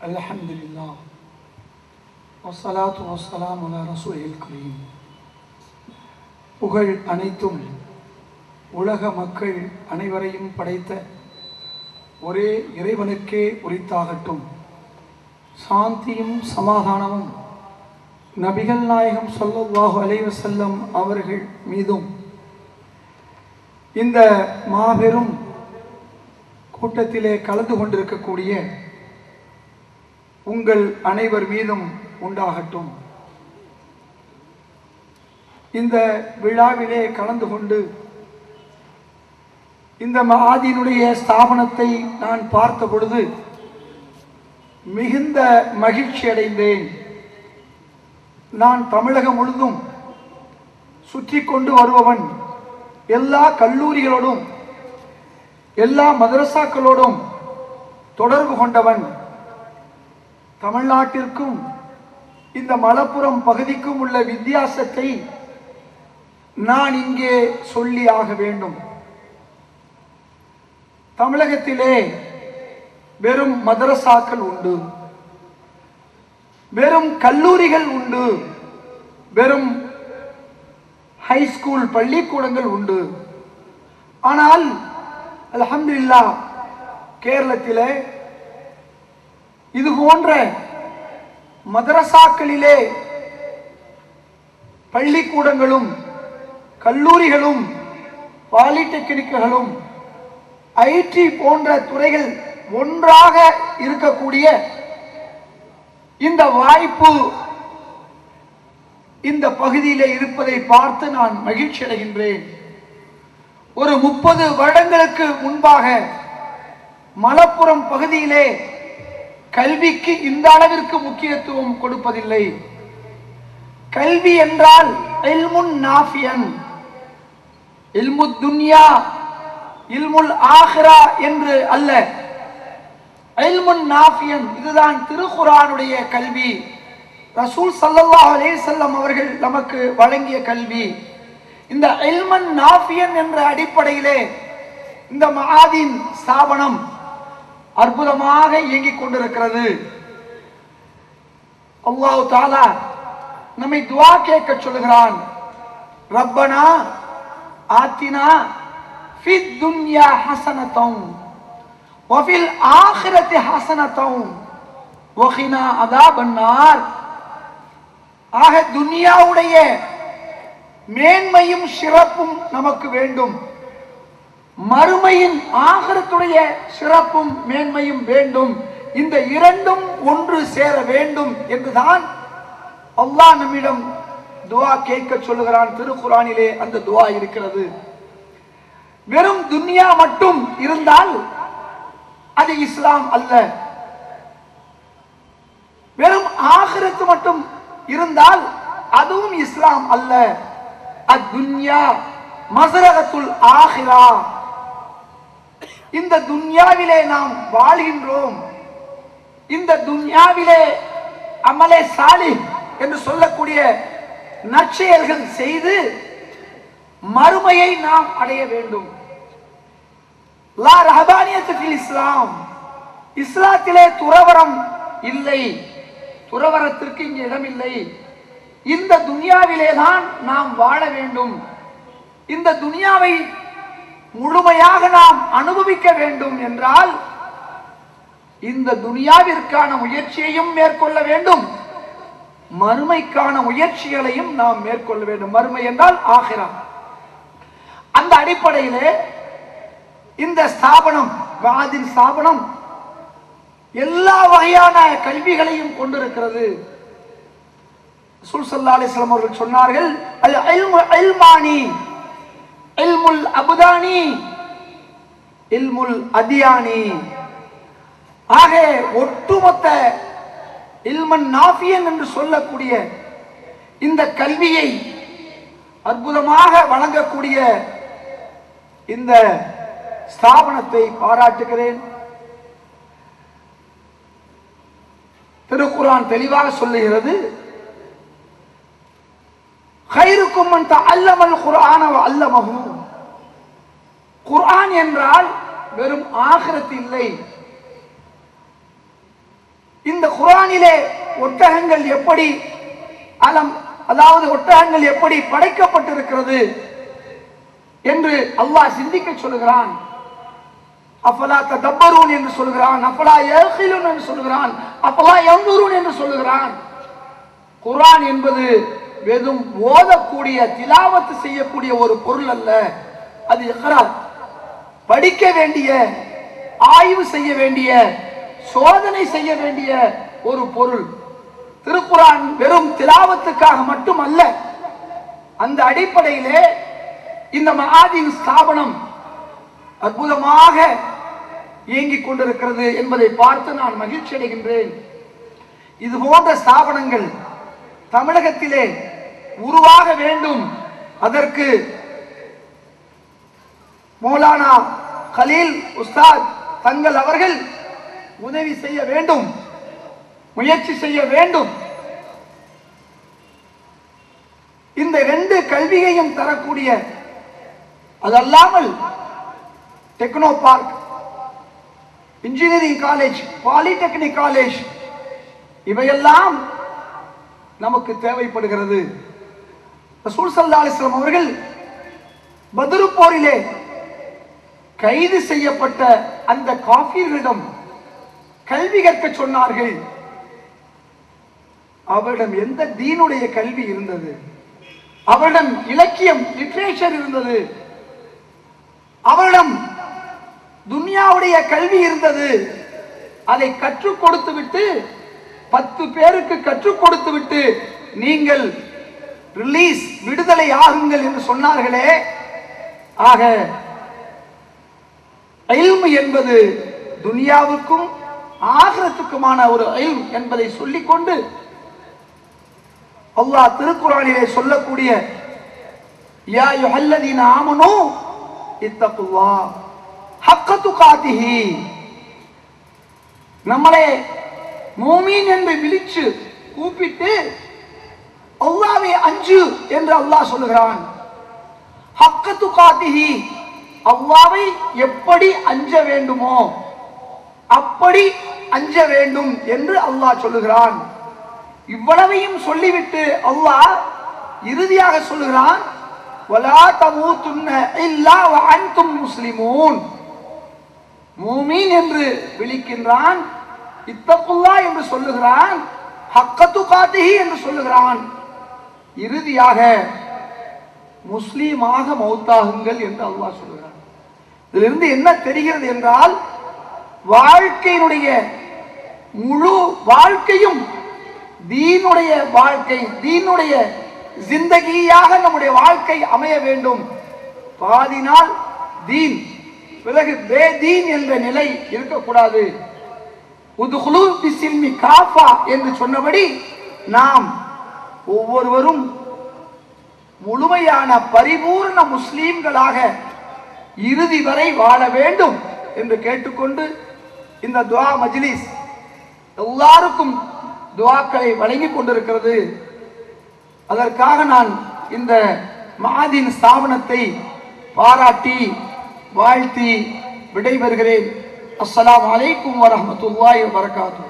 அல்ஹம்துலில்லாஹ் வஸ்ஸலாத்து வஸ்ஸலாமு அலா ரசூலில் கரீம். புகழ் அனைத்தும் உலக மக்கள் அனைவரையும் படைத்த ஒரே இறைவனுக்கே உரித்தாகட்டும். சாந்தியும் சமாதானமும் நபிகள் நாயகம் ஸல்லல்லாஹு அலைஹி வஸல்லம் அவர்கள் மீதும் இந்த மாபெரும் கூட்டத்திலே கலந்து கொண்டிருக்கக்கூடிய உங்கள் அனைவர் மீதும் உண்டாகட்டும். இந்த விழாவிலே கலந்து கொண்டு இந்த மஆதினுடைய ஸ்தாபனத்தை நான் பார்த்த பொழுது மிகுந்த மகிழ்ச்சி அடைந்தேன். நான் தமிழகம் முழுதும் சுற்றி கொண்டு வருபவன். எல்லா கல்லூரிகளோடும் எல்லா மதரசாக்களோடும் தொடர்பு கொண்டவன். தமிழ்நாட்டிற்கும் இந்த மலப்புரம் பகுதிக்கும் உள்ள வித்தியாசத்தை நான் இங்கே சொல்லி ஆக வேண்டும். தமிழகத்திலே வெறும் மதரசாக்கள் உண்டு, வெறும் கல்லூரிகள் உண்டு, வெறும் ஹைஸ்கூல் பள்ளிக்கூடங்கள் உண்டு. ஆனால் அல்ஹம்துலில்லாஹ் கேரளத்திலே இது போன்ற மதரசாக்களிலே பள்ளிக்கூடங்களும் கல்லூரிகளும் பாலிடெக்னிக்குகளும் ஐடி போன்ற துறைகள் ஒன்றாக இருக்கக்கூடிய இந்த வாய்ப்பு இந்த பகுதியிலே இருப்பதை பார்த்து நான் மகிழ்ச்சி அடைகின்றேன். ஒரு 30 வருடங்களுக்கு முன்பாக மலப்புரம் பகுதியிலே கல்விக்கு இந்த அளவிற்கு முக்கியத்துவம் கொடுப்பதில்லை. கல்வி என்றால் இல்முன் நாஃபியன், இல்முத் துன்யா, இல்முல் ஆஹிரா என்று அல்ல, இல்முன் நாஃபியன். இதுதான் திருக்குர்ஆனுடைய கல்வி. ரசூல் ஸல்லல்லாஹு அலைஹி வஸல்லம் அவர்கள் நமக்கு வழங்கிய கல்வி. இந்த இல்மன் நாஃபியன் என்ற அடிப்படையிலே இந்த மஆதின் ஸ்தாபனம் அற்புதமாக இயங்கிக் கொண்டிருக்கிறது. அல்லாஹ் தஆலா நம்மை துஆ கேட்க சொல்கிறான். ரப்பனா ஆத்தினா ஃபித் துன்யா ஹஸனத்தன் வஃபில் ஆখিরাতি ஹஸனத்தன் வகினா அஸாபன்னார். ஆக துன்யாவுடைய மேன்மையும் சிறப்பும் நமக்கு வேண்டும், மறுமையின் ஆகிரத்துடைய சிறப்பும் மேன்மையும் வேண்டும். இந்த இரண்டும் ஒன்று சேர வேண்டும் என்றுதான் அல்லாஹ் நம்மிடம் துஆ கேட்க சொல்லுகிறான். திருக்குர்ஆனிலே அந்த துஆ இருக்கிறது. வெறும் துன்யா மட்டும் இருந்தால் அது இஸ்லாம் அல்ல. வெறும் ஆகிரத்து மட்டும் இருந்தால் அதுவும் இஸ்லாம் அல்ல. அத்துன்யா மஸ்ரகத்துல் ஆகிரா. இந்த துன்யாவிலே நாம் வாழ்கின்றோம். இந்த துன்யாவிலே அமலே சாலிஹ் என்று சொல்லக்கூடிய நற்செயல்கள் செய்து மறுமையை நாம் அடைய வேண்டும். லா ரஹபானியத்து ஃபில் இஸ்லாம். இஸ்லாத்திலே துறவரம் இல்லை, துறவரத்திற்கு இங்கே இடமில்லை. இந்த துன்யாவிலே தான் நாம் வாழ வேண்டும். இந்த துன்யாவை முழுமையாக நாம் அனுபவிக்க வேண்டும் என்றால் இந்த துன்யாவிற்கான முயற்சியையும் மேற்கொள்ள வேண்டும், மறுமைக்கான முயற்சிகளையும் நாம் மேற்கொள்ள வேண்டும். மறுமை என்றால் ஆகிரா. அந்த அடிப்படையிலே இந்த ஸ்தாபனம், மஆதின் ஸ்தாபனம் எல்லா வகையான கல்விகளையும் கொண்டிருக்கிறது. ரசூல் ஸல்லல்லாஹு அலைஹி வஸல்லம் அவர்கள் சொன்னார்கள், அல் இல்மு இல்மானி, இல்முல் அபுதானி, இல்முல் அதியானி. ஆக ஒட்டுமொத்த இல்மன் நாஃபியன் என்று சொல்லக்கூடிய இந்த கல்வியை அற்புதமாக வழங்கக்கூடிய இந்த ஸ்தாபனத்தை பாராட்டுகிறேன். திருக்குர்ஆன் தெளிவாக சொல்லுகிறது, خيركم من تعلم القرآن وعلمه. குர்ஆன் என்றால் வெறும் ஆகிரத் இல்லை, இந்த குர்ஆனிலே ஒட்டகங்கள் எப்படி அதாவது ஒட்டகங்கள் எப்படி படைக்கப்பட்டிருக்கிறது என்று அல்லாஹ் சிந்திக்க சொல்கிறான். அஃபலா ததப்பரூன் என்று சொல்கிறான், அஃபலா யஅகிலூன் என்று சொல்கிறான், அஃபலா யன்துரூன் என்று சொல்கிறான். குர்ஆன் என்பது வெறும் ஓதக்கூடிய திலாவத்து செய்யக்கூடிய ஒரு பொருள் அல்ல. அது இக்ரா, படிக்க வேண்டிய, ஆய்வு செய்ய வேண்டிய, சோதனை செய்ய வேண்டிய ஒரு பொருள். திருக்குர்ஆன் வெறும் திலாவத்துக்காக மட்டுமல்ல. அந்த அடிப்படையிலே இந்த மஆதீன் ஸ்தாபனம் அற்புதமாக இயங்கிக் கொண்டிருக்கிறது என்பதை பார்த்து நான் மகிழ்ச்சி அடைகின்றேன். இது போன்ற ஸ்தாபனங்கள் தமிழகத்திலே உருவாக வேண்டும். அதற்கு மௌலானா கலீல் உஸ்தாத் தங்கள் அவர்கள் உதவி செய்ய வேண்டும், முயற்சி செய்ய வேண்டும். இந்த 2 கல்வியையும் தரக்கூடிய, அதல்லாமல் techno park, engineering college, polytechnic college இவையெல்லாம் நமக்கு தேவைப்படுகிறது. ரசூல் ஸல்லல்லாஹு அலைஹி வஸல்லம் அவர்கள் பத்ரு போரிலே கைது செய்யப்பட்ட அந்த காஃபிர்களிடம் கல்வி கற்க சொன்னார்கள். அவரிடம் எந்த தீனுடைய கல்வி இருந்தது? அவரிடம் இலக்கியம், லிட்ரேச்சர் இருந்தது. அவரிடம் துன்யாவுடைய கல்வி இருந்தது. அதை கற்றுக் கொடுத்து விட்டு 10 பேருக்கு கற்றுக் கொடுத்து விட்டு நீங்கள் ரிலீஸ், விடுதலை ஆகுங்கள் என்று சொன்னார்களே. ஆக இல்ம் என்பது துன்யாவுக்கும் ஆகிரத்துக்குமான ஒரு இல்ம் என்பதை சொல்லிக்கொண்டு அல்லாஹ் திருக்குர்ஆனிலே சொல்லக்கூடிய யா அய்யுஹல்லதீன ஆமனூ இத்தகுல்லாஹ் ஹக்க துகாதிஹி, நம்மளே மூமீன் என்று விழிச்சு கூப்பிட்டு அல்லாஹ்வை அஞ்சு என்று அல்லாஹ் சொல்லுகிறான். ஹக்க துகாதிஹி, அல்லாஹ்வை எப்படி அஞ்ச வேண்டுமோ அப்படி அஞ்ச வேண்டும் என்று அல்லாஹ் சொல்லுகிறான். இவ்வளவையும் சொல்லிவிட்டு அல்லாஹ் இறுதியாக சொல்லுகிறான், வலா தமூதுன்ன இல்லா வ அன்தும் முஸ்லிமூன். மூமீன் என்று விழிக்கின்றான், இத்தகுல்லாஹ் என்று சொல்லுகிறான், ஹக்க துகாதிஹி என்று சொல்லுகிறான். இறுதியாக முஸ்லீமாக மௌத்தாகுங்கள் என்று அல்லாஹ் சொல்லுகிறான். இதிலிருந்து என்ன தெரிகிறது என்றால், வாழ்க்கையினுடைய முழு வாழ்க்கையும் தீனுடைய வாழ்க்கை, தீனுடைய ஜிந்தகியாக நம்முடைய வாழ்க்கை அமைய வேண்டும். பாதி நாள் தீன், பிறகு பேதீன் என்ற நிலை இருக்கக்கூடாது. உதுகுலு பிஸ்ஸில்மி காஃபா என்று சொன்னபடி நாம் ஒவ்வொருவரும் முழுமையான பரிபூர்ண முஸ்லீம்களாக இறுதி வரை வாழ வேண்டும் என்று கேட்டுக்கொண்டு இந்த துஆ மஜ்லிஸ் எல்லாருக்கும் துஆக்களை வழங்கிக் கொண்டிருக்கிறது. அதற்காக நான் இந்த மஆதீன் ஸ்தாபனத்தை பாராட்டி வாழ்த்தி விடைபெறுகிறேன். அஸ்ஸலாமு அலைக்கும் வரஹ்மத்துல்லாஹி வபரகாத்துஹு.